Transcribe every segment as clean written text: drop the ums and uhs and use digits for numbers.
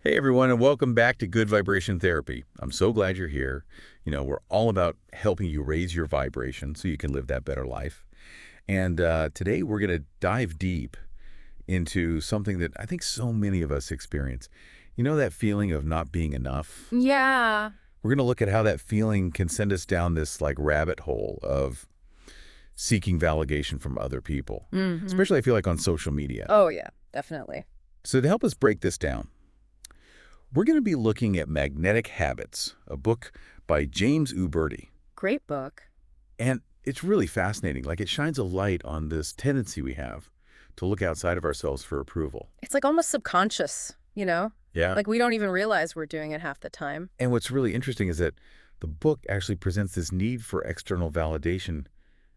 Hey everyone, and welcome back to Good Vibration Therapy. I'm so glad you're here. We're all about helping you raise your vibration so you can live that better life. And today we're going to dive deep into something that I think so many of us experience. You know that feeling of not being enough? Yeah. We're going to look at how that feeling can send us down this rabbit hole of seeking validation from other people, hmm especially I feel like on social media. Oh, yeah, definitely. So to help us break this down, we're going to be looking at Magnetic Habits, a book by James Uberti. Great book. And it's really fascinating. It shines a light on this tendency we have to look outside of ourselves for approval. It's like almost subconscious, you know? Yeah. Like we don't even realize we're doing it half the time. And what's really interesting is that the book actually presents this need for external validation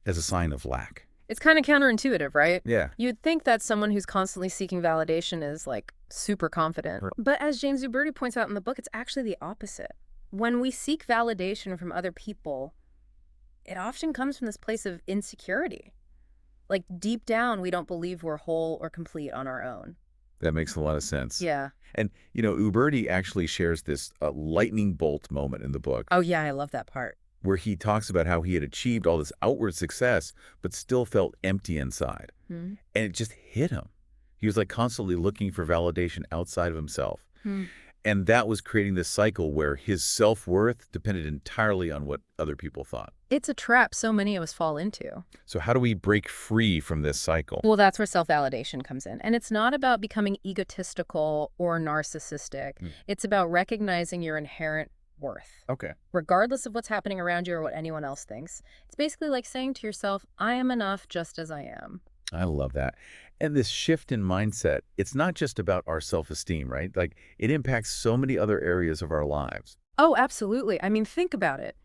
as a sign of lack. It's kind of counterintuitive, right? Yeah. You'd think that someone who's constantly seeking validation is like super confident. Right. But as James Uberti points out in the book, it's actually the opposite. When we seek validation from other people, it often comes from this place of insecurity. Like deep down, we don't believe we're whole or complete on our own. That makes a lot of sense. Yeah. And, Uberti actually shares this lightning bolt moment in the book Oh, yeah, I love that part. where he talks about how he had achieved all this outward success, but still felt empty inside. Hmm. And it just hit him. He was constantly looking for validation outside of himself. Hmm. And that was creating this cycle where his self-worth depended entirely on what other people thought. It's a trap so many of us fall into. So how do we break free from this cycle? Well, that's where self-validation comes in. And it's not about becoming egotistical or narcissistic. It's about recognizing your inherent worth, Okay. regardless of what's happening around you or what anyone else thinks. It's basically like saying to yourself, I am enough just as I am. I love that. And this shift in mindset, it's not just about our self-esteem, right? It impacts so many other areas of our lives. Oh, absolutely. I mean, think about it.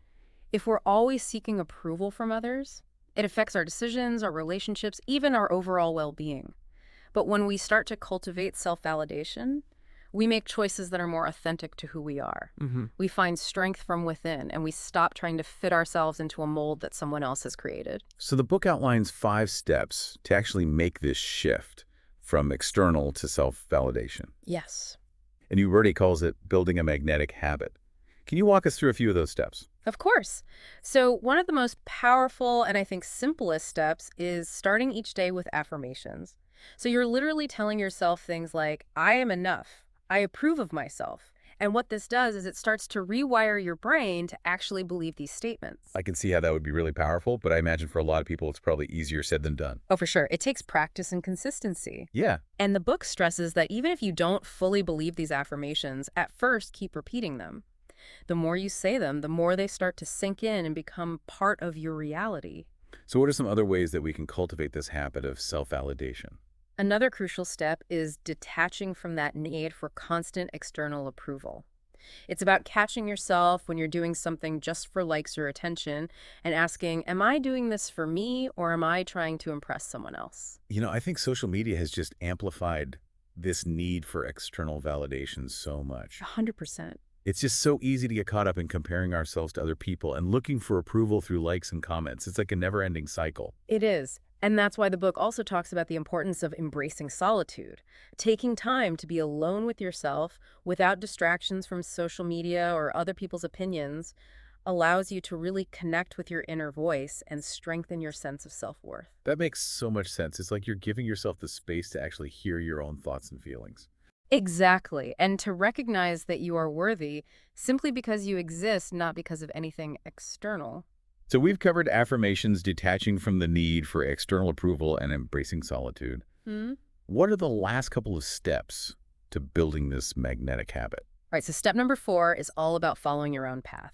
If we're always seeking approval from others, it affects our decisions, our relationships, even our overall well-being. But when we start to cultivate self-validation, we make choices that are more authentic to who we are. We find strength from within, and we stop trying to fit ourselves into a mold that someone else has created. So the book outlines 5 steps to actually make this shift from external to self-validation. Yes. And Uberti calls it building a magnetic habit. Can you walk us through a few of those steps? Of course. So one of the most powerful and I think simplest steps is starting each day with affirmations. So you're literally telling yourself things like, I am enough. I approve of myself. And what this does is it starts to rewire your brain to actually believe these statements. I can see how that would be really powerful, but I imagine for a lot of people it's probably easier said than done. Oh, for sure. It takes practice and consistency. Yeah. And the book stresses that even if you don't fully believe these affirmations, at first keep repeating them. The more you say them, the more they start to sink in and become part of your reality. So what are some other ways that we can cultivate this habit of self-validation? Another crucial step is detaching from that need for constant external approval. It's about catching yourself when you're doing something just for likes or attention and asking, am I doing this for me or am I trying to impress someone else? I think social media has just amplified this need for external validation so much. 100%. It's just so easy to get caught up in comparing ourselves to other people and looking for approval through likes and comments. It's like a never-ending cycle. It is. And that's why the book also talks about the importance of embracing solitude, taking time to be alone with yourself without distractions from social media or other people's opinions allows you to really connect with your inner voice and strengthen your sense of self-worth. That makes so much sense. It's like you're giving yourself the space to actually hear your own thoughts and feelings. Exactly. And to recognize that you are worthy simply because you exist, not because of anything external. So we've covered affirmations, detaching from the need for external approval, and embracing solitude. Hmm? What are the last couple of steps to building this magnetic habit? All right, so step number 4 is all about following your own path.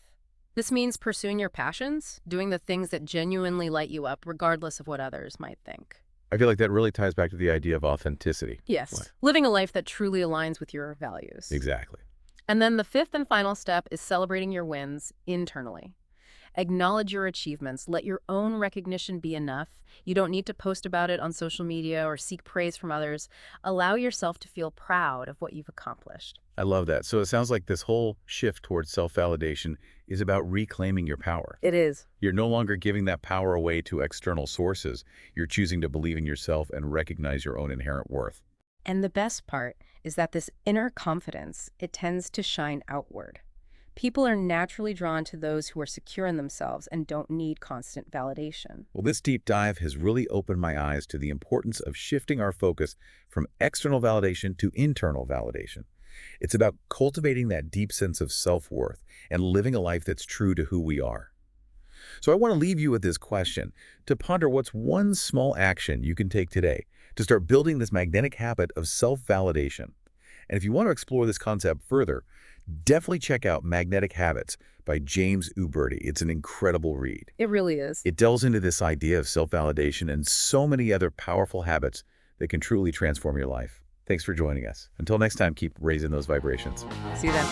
This means pursuing your passions, doing the things that genuinely light you up, regardless of what others might think. I feel like that really ties back to the idea of authenticity. Yes, What? living a life that truly aligns with your values. Exactly. And then the 5th and final step is celebrating your wins internally. Acknowledge your achievements. Let your own recognition be enough. You don't need to post about it on social media or seek praise from others. Allow yourself to feel proud of what you've accomplished. I love that. So it sounds like this whole shift towards self-validation is about reclaiming your power. It is. You're no longer giving that power away to external sources. You're choosing to believe in yourself and recognize your own inherent worth. And the best part is that this inner confidence, it tends to shine outward. People are naturally drawn to those who are secure in themselves and don't need constant validation. Well, this deep dive has really opened my eyes to the importance of shifting our focus from external validation to internal validation. It's about cultivating that deep sense of self-worth and living a life that's true to who we are. So I want to leave you with this question, to ponder what's one small action you can take today to start building this magnetic habit of self-validation. And if you want to explore this concept further, definitely check out Magnetic Habits by James Uberti. It's an incredible read. It really is. It delves into this idea of self-validation and so many other powerful habits that can truly transform your life. Thanks for joining us. Until next time, keep raising those vibrations. See you then.